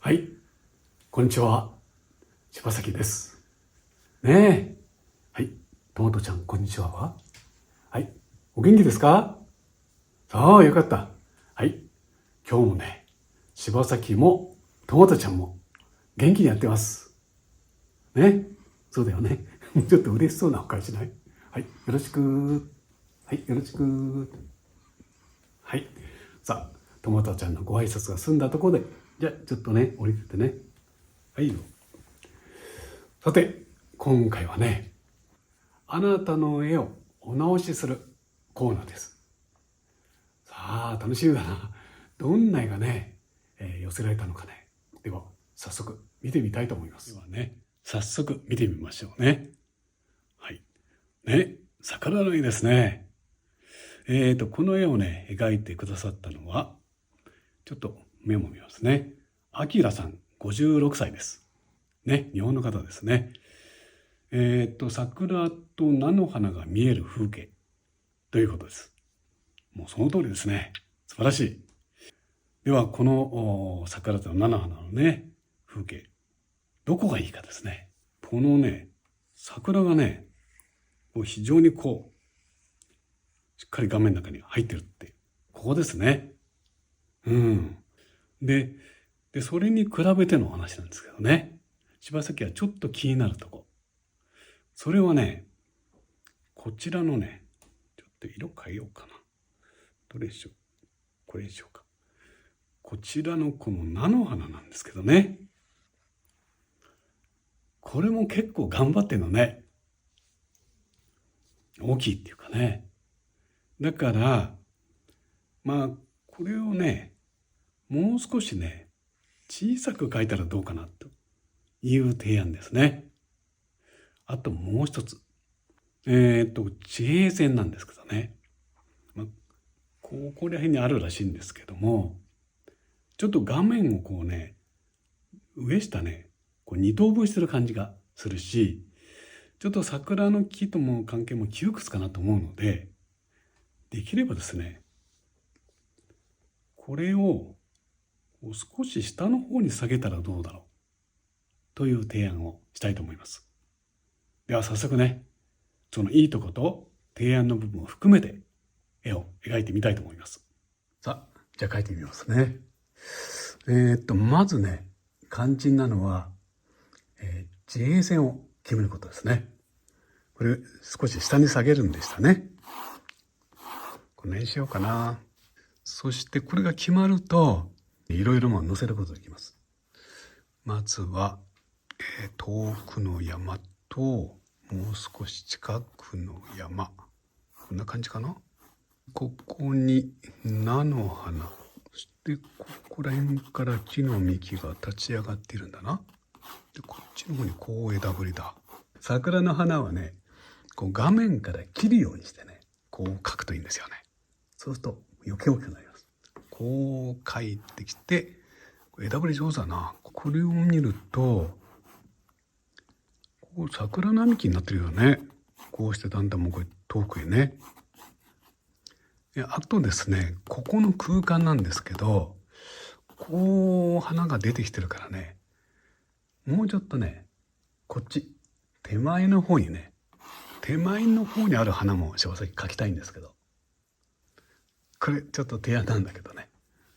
はい、こんにちは。柴崎です。ねえ。はい、トマトちゃん、こんにちは。はい、お元気ですか？そう、よかった。はい、今日もね、柴崎もトマトちゃんも元気にやってます。ね、そうだよね。ちょっと嬉しそうなお顔しない？はい、よろしく。はい、よろしく。はい、さあ、トマトちゃんのご挨拶が済んだところで、じゃあちょっとね、降りててね。はい。さて、今回はね、あなたの絵をお直しするコーナーです。さあ、楽しみだな。どんな絵がね、寄せられたのかね。では、早速見てみたいと思います。ではね、早速見てみましょうね。はい。ね、魚の絵ですね。この絵をね、描いてくださったのは、ちょっとメモ見ますね。あきらさん、56歳です。ね、日本の方ですね。桜と菜の花が見える風景ということです。もうその通りですね。素晴らしい。では、この桜と菜の花のね、風景、どこがいいかですね。このね、桜がね、非常にしっかり画面の中に入ってるって、ここですね。うん。で、それに比べての話なんですけどね。柴崎はちょっと気になるとこ。それはね、こちらのね、ちょっと色変えようかな。どれでしょう。これでしょうか。こちらのこの菜の花なんですけどね。これも結構頑張ってるのね。大きいっていうかね。だから、これをね、もう少しね、小さく描いたらどうかなという提案ですね。あともう一つ。地平線なんですけどね。ここら辺にあるらしいんですけども、ちょっと画面を上下ね、二等分してる感じがするし、ちょっと桜の木とも関係も窮屈かなと思うので、できればですね、これを少し下の方に下げたらどうだろうという提案をしたいと思います。では早速ね、そのいいとこと提案の部分を含めて絵を描いてみたいと思います。さあ、じゃあ描いてみますね。まずね、肝心なのは、地平線を決めることですね。これ少し下に下げるんでしたね。この辺にしようかな。そしてこれが決まると、いろいろ載せることができます。まずは、遠くの山と、もう少し近くの山。こんな感じかな。ここに菜の花。そしてここら辺から木の幹が立ち上がっているんだな。で、こっちの方に枝ぶりだ。桜の花はね、画面から切るようにしてね、描くといいんですよね。そうすると余計大きくなります。こう描いてきて、枝ぶり上手だな。これを見ると、桜並木になってるよね。こうしてだんだんもうこれ遠くへね。あとですね、ここの空間なんですけど、花が出てきてるからね、もうちょっとね、こっち、手前の方にある花も柴崎描きたいんですけど、これちょっと提案なんだけどね。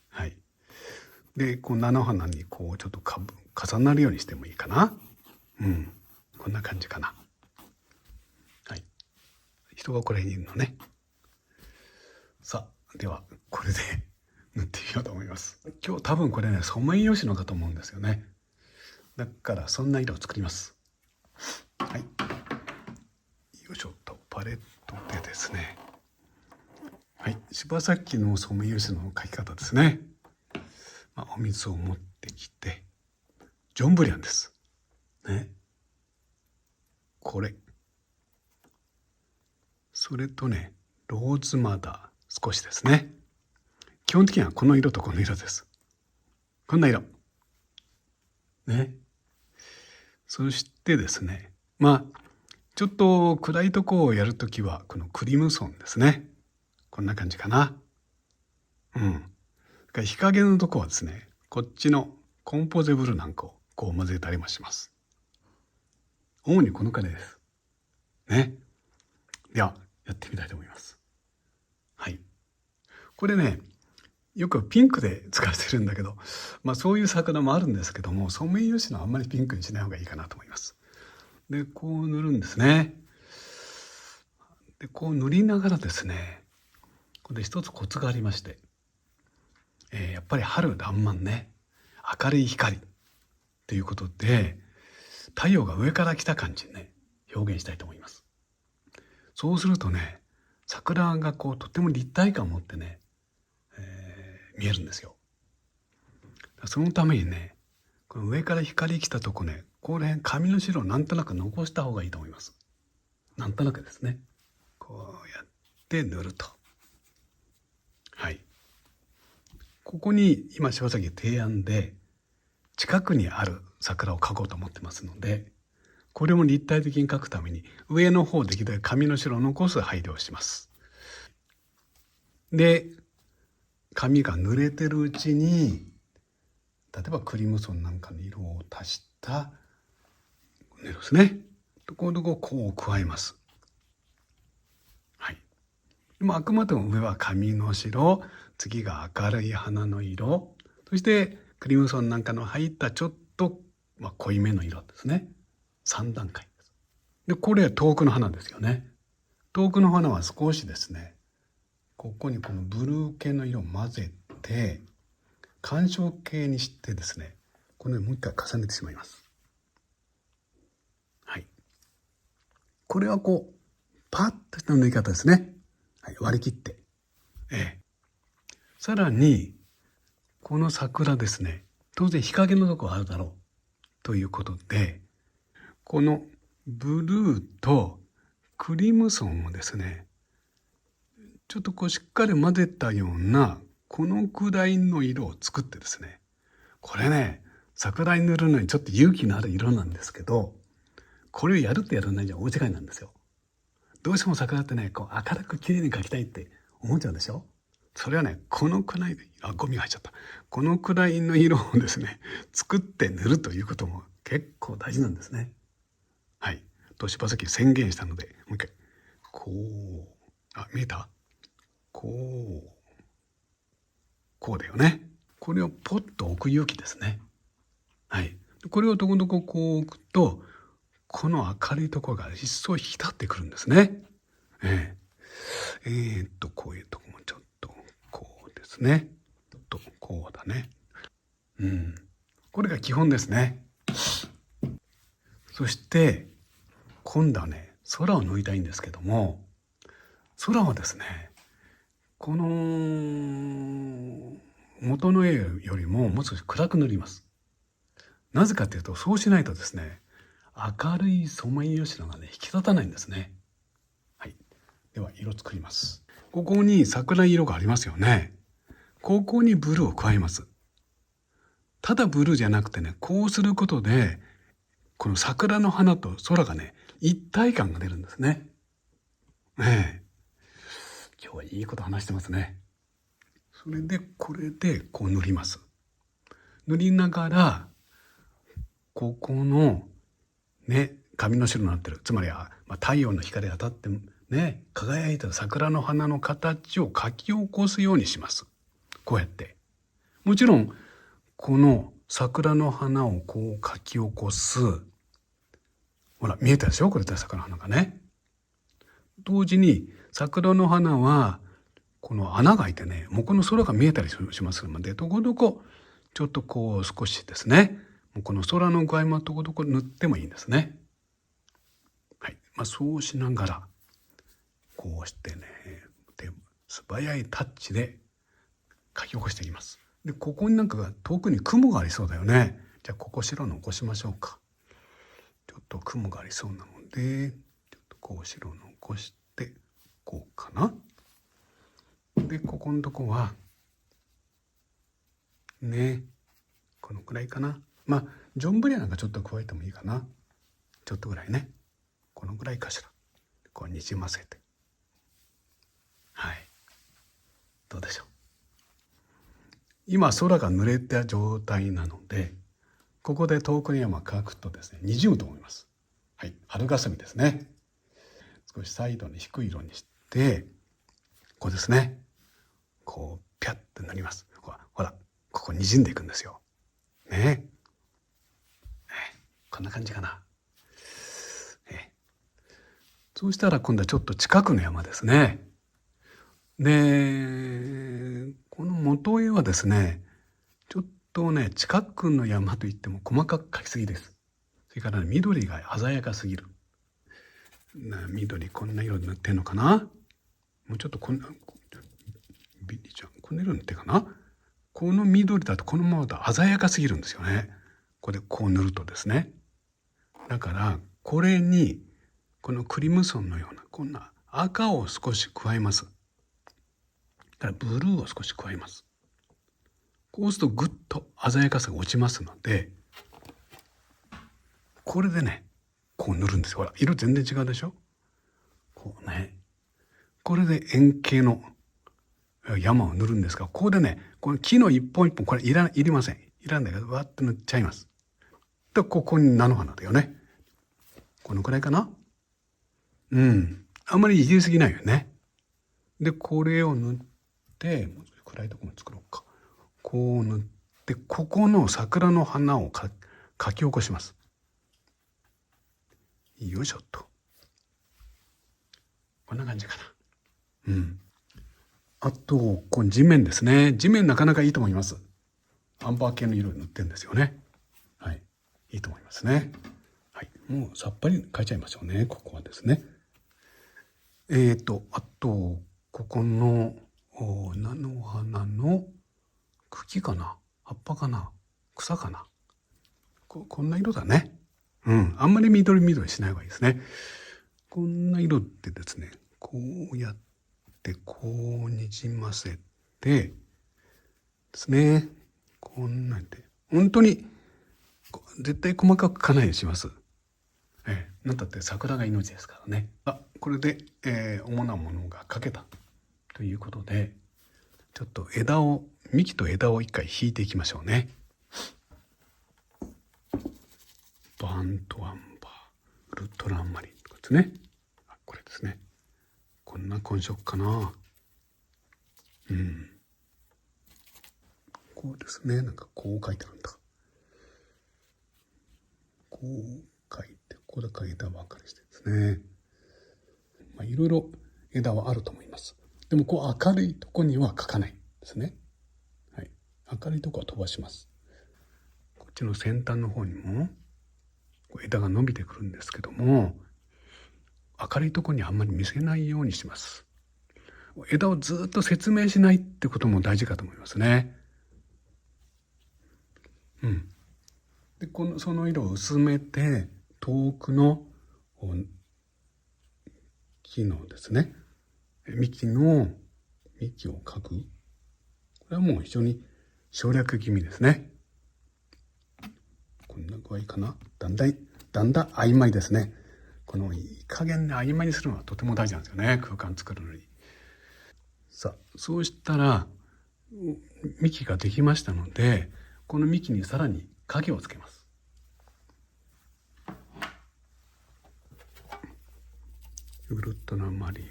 はい。で、菜の花にちょっと重なるようにしてもいいかな。うん。こんな感じかな。はい。人がこれにいるのね。さあ、では、これで塗ってみようと思います。今日多分これね、ソメイヨシノかと思うんですよね。だから、そんな色を作ります。はい。よいしょと、パレットでですね。はい。柴崎のソメイヨシノの描き方ですね。お水を持ってきて、ジョンブリアンです。ね。これ。それとね、ローズマダー少しですね。基本的にはこの色とこの色です。こんな色。ね。そしてですね、ちょっと暗いとこをやるときは、このクリムソンですね。こんな感じかな。うん。日陰のとこはですね、こっちのコンポゼブルなんかをこう混ぜたりもします。主にこのくらいです。ね。では、やってみたいと思います。はい。これね、よくピンクで使われてるんだけど、そういう桜もあるんですけども、ソメイヨシノはあんまりピンクにしない方がいいかなと思います。で、こう塗るんですね。で、こう塗りながらですね、これ一つコツがありまして、やっぱり春爛漫ね、明るい光ということで、太陽が上から来た感じにね、表現したいと思います。そうするとね、桜がこうとっても立体感を持ってね、見えるんですよ。そのためにね、この上から光来たとこね、この辺紙の白をなんとなく残した方がいいと思います。なんとなくですね。こうやって塗ると。はい。ここに今柴崎提案で近くにある桜を描こうと思ってますので、これも立体的に描くために上の方できるだけ紙の白を残す配慮をします。で、紙が濡れてるうちに、例えばクリムソンなんかの色を足した色ですね。ところどころこう加えます。はい。でもあくまでも上は紙の白、次が明るい花の色、そしてクリムソンなんかの入ったちょっと、濃いめの色ですね。3段階です。で、これは遠くの花ですよね。遠くの花は少しですね、ここにこのブルー系の色を混ぜて、干渉系にしてですね、このようにもう一回重ねてしまいます。はい。これはこう、パッとした塗り方ですね。はい、割り切って。さらに、この桜ですね、当然日陰のとこあるだろうということで、このブルーとクリムソンをですね、ちょっとこうしっかり混ぜたような、このくらいの色を作ってですね、これね、桜に塗るのにちょっと勇気のある色なんですけど、これをやるとやらないじゃ大違いなんですよ。どうしても桜ってね、こう明るく綺麗に描きたいって思っちゃうでしょ。それはね、このくらいで、ゴミが入っちゃった。このくらいの色をですね、作って塗るということも結構大事なんですね。はい。と柴崎宣言したので、もう一回。こう。見えた？こう。こうだよね。これをポッと置く勇気ですね。はい。これをどこどここう置くと、この明るいところが一層引き立ってくるんですね。こういうとこもちょっとこうですね。ちょっとこうだね。これが基本ですね。そして今度はね、空を塗りたいんですけども、空はですね、この元の絵よりももう少し暗く塗ります。なぜかというと、そうしないとですね、明るいソメイヨシノがね、引き立たないんですね。はい。では、色作ります。ここに桜色がありますよね。ここにブルーを加えます。ただブルーじゃなくてね、こうすることで、この桜の花と空がね、一体感が出るんですね。今日はいいこと話してますね。それで、これでこう塗ります。塗りながら、ここのね、紙の白になってる。つまりは、太陽の光が当たってね、輝いた桜の花の形を描き起こすようにします。こうやって。もちろん、この桜の花をこう描き起こす。ほら、見えたでしょこれって桜の花がね。同時に、桜の花は、この穴が開いてね、向こうの空が見えたりしますので、どこどこ、ちょっとこう少しですね、この空の具合もどこどこ塗ってもいいんですね。はい。そうしながら、こうしてね、素早いタッチで書き起こしていきます。で、ここになんか遠くに雲がありそうだよね。じゃあ、ここ白残しましょうか。ちょっと雲がありそうなので、ちょっとこう白残して、こうかな。で、ここのとこは、ね、このくらいかな。ジョンブリアなんかちょっと加えてもいいかな。ちょっとぐらいね。このぐらいかしら。こうにじませて。はい。どうでしょう。今空が濡れた状態なので、ここで遠くの山を描くとですね、滲むと思います。はい、春霞ですね。少しサイドに低い色にして、こうですね。こうピャッと塗ります。ほら、ここ滲んでいくんですよ。ね。こんな感じかな。そうしたら今度はちょっと近くの山ですね。で、この元絵はですね、ちょっとね、近くの山といっても細かく描きすぎです。それから、ね、緑が鮮やかすぎる。緑こんな色に塗ってんのかな。もうちょっとこんな、ビリちゃん、こんな色塗ってかな。この緑だとこのままだと鮮やかすぎるんですよね。これこう塗るとですね。だからこれにこのクリムソンのようなこんな赤を少し加えます。からブルーを少し加えます。こうするとぐっと鮮やかさが落ちますので、これでね、こう塗るんですよ。ほら、色全然違うでしょ。こうね、これで円形の山を塗るんですが、ここでね、この木の一本一本これいりません。いらんだけど、わって塗っちゃいます。で、ここに菜の花だよね。このくらいかな。あんまりいじりすぎないよね。で、これを塗って、もうちょっと暗いところも作ろうか。こう塗って、ここの桜の花を描き起こします。よいしょっと。こんな感じかな。あと、この地面ですね。地面なかなかいいと思います。アンバー系の色に塗ってるんですよね。はい。いいと思いますね。はい。もうさっぱり描いちゃいましょうね。ここはですね。あと、ここの菜の花の茎かな、葉っぱかな、草かな、こんな色だね。あんまり緑しない方がいいですね。こんな色でですね、こうやってこうにじませてですね、こんなんで本当に絶対細かく描かないようにします。なんだって桜が命ですからね。これで、主なものが描けたということで、ちょっと幹と枝を一回引いていきましょうね。バントアンバー、ウルトラマリンとかですね。これですね。こんな感触かな。こうですね。なんかこう書いてあるんだ。こう書いて、ここだから枝分かれしてですね。いろいろ枝はあると思います。でもこう明るいとこには書かないですね。はい。明るいとこは飛ばします。こっちの先端の方にも枝が伸びてくるんですけども、明るいところにあんまり見せないようにします。枝をずっと説明しないってことも大事かと思いますね。で、その色を薄めて、遠くの木のですね、幹を描く。これはもう非常に省略気味ですね。こんな具合かな。だんだん曖昧ですね。このいい加減で曖昧にするのはとても大事なんですよね。空間作るのに。さあ、そうしたら幹ができましたので、この幹にさらに影をつけます。ウルトラマリンを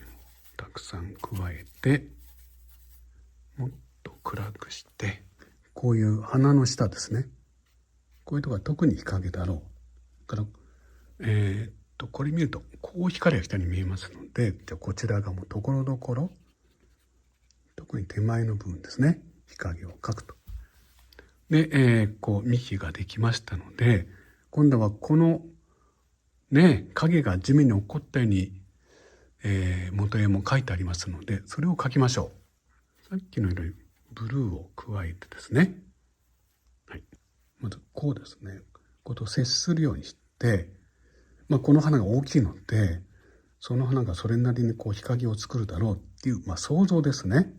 たくさん加えて、もっと暗くして、こういう花の下ですね。こういうところが特に日陰だろう。からこれ見るとこう光が下に見えますので、じゃあこちらがもうところどころ、特に手前の部分ですね、日陰を描くと。で、こう幹ができましたので、今度はこのね、影が地面に起こったように、元絵も描いてありますので、それを描きましょう。さっきの色にブルーを加えてですね、はい、まずこうですね、これと接するようにして、この花が大きいので、その花がそれなりにこう日陰を作るだろうっていう、想像ですね。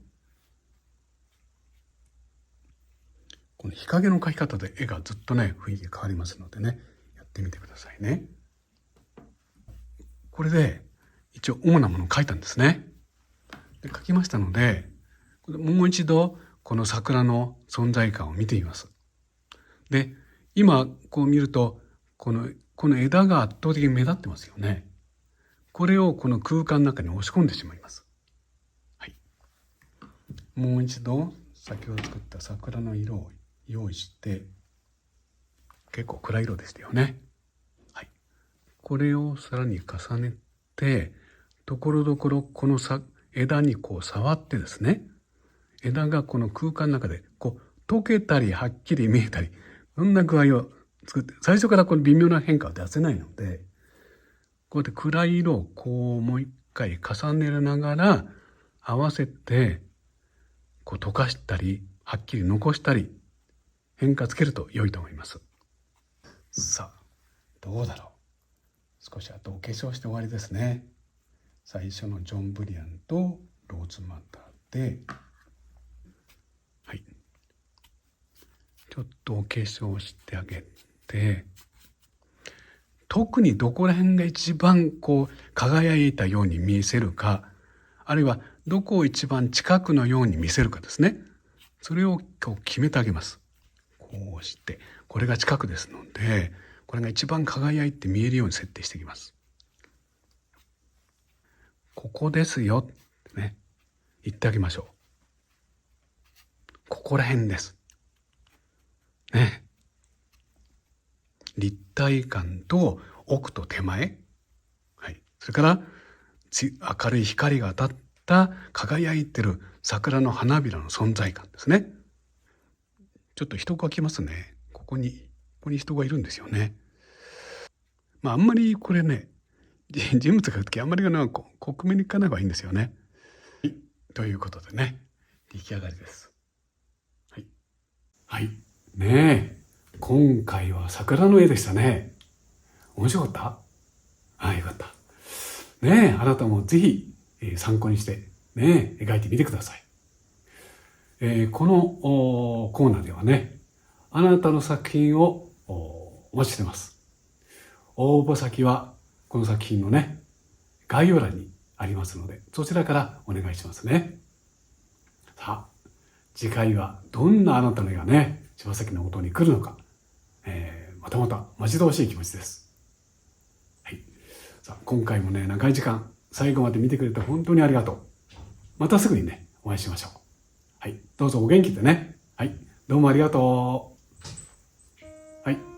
この日陰の描き方で絵がずっとね、雰囲気変わりますのでね、やってみてくださいね。これで一応主なものを描いたんですね。で描きましたので、もう一度この桜の存在感を見ています。で、今こう見ると、この枝が圧倒的に目立ってますよね。これをこの空間の中に押し込んでしまいます。はい。もう一度先ほど作った桜の色を用意して、結構暗い色でしたよね。はい。これをさらに重ねて、ところどころこの枝にこう触ってですね、枝がこの空間の中でこう溶けたりはっきり見えたり、そんな具合を作って、最初からこの微妙な変化は出せないので、こうやって暗い色をこうもう一回重ねながら合わせて、こう溶かしたり、はっきり残したり、変化つけると良いと思います。さあ、どうだろう。少しあとお化粧して終わりですね。最初のジョン・ブリアンとローズマターで、はい。ちょっとお化粧してあげて、特にどこら辺が一番こう輝いたように見せるか、あるいはどこを一番近くのように見せるかですね。それをこう決めてあげます。こうして、これが近くですので、これが一番輝いて見えるように設定していきます。ここですよってね、言ってあげましょう。ここら辺です。ね。立体感と奥と手前。はい。それから明るい光が当たった輝いてる桜の花びらの存在感ですね。ちょっと人が来ますね。ここに人がいるんですよね。まああんまりこれね、人物が描くときあんまり克明に描かない方がいいんですよね。はい。ということでね、出来上がりです。はい。はい。ねえ。今回は桜の絵でしたね。面白かった？あ、よかった。ねえ、あなたもぜひ、参考にしてね、描いてみてください。このコーナーではね、あなたの作品をお待ちしてます。応募先はこの作品のね、概要欄にありますので、そちらからお願いしますね。さあ、次回はどんなあなたの絵がね、柴崎の元に来るのか、またまた待ち遠しい気持ちです。はい。さあ、今回もね、長い時間、最後まで見てくれて本当にありがとう。またすぐにね、お会いしましょう。はい。どうぞお元気でね。はい。どうもありがとう。はい。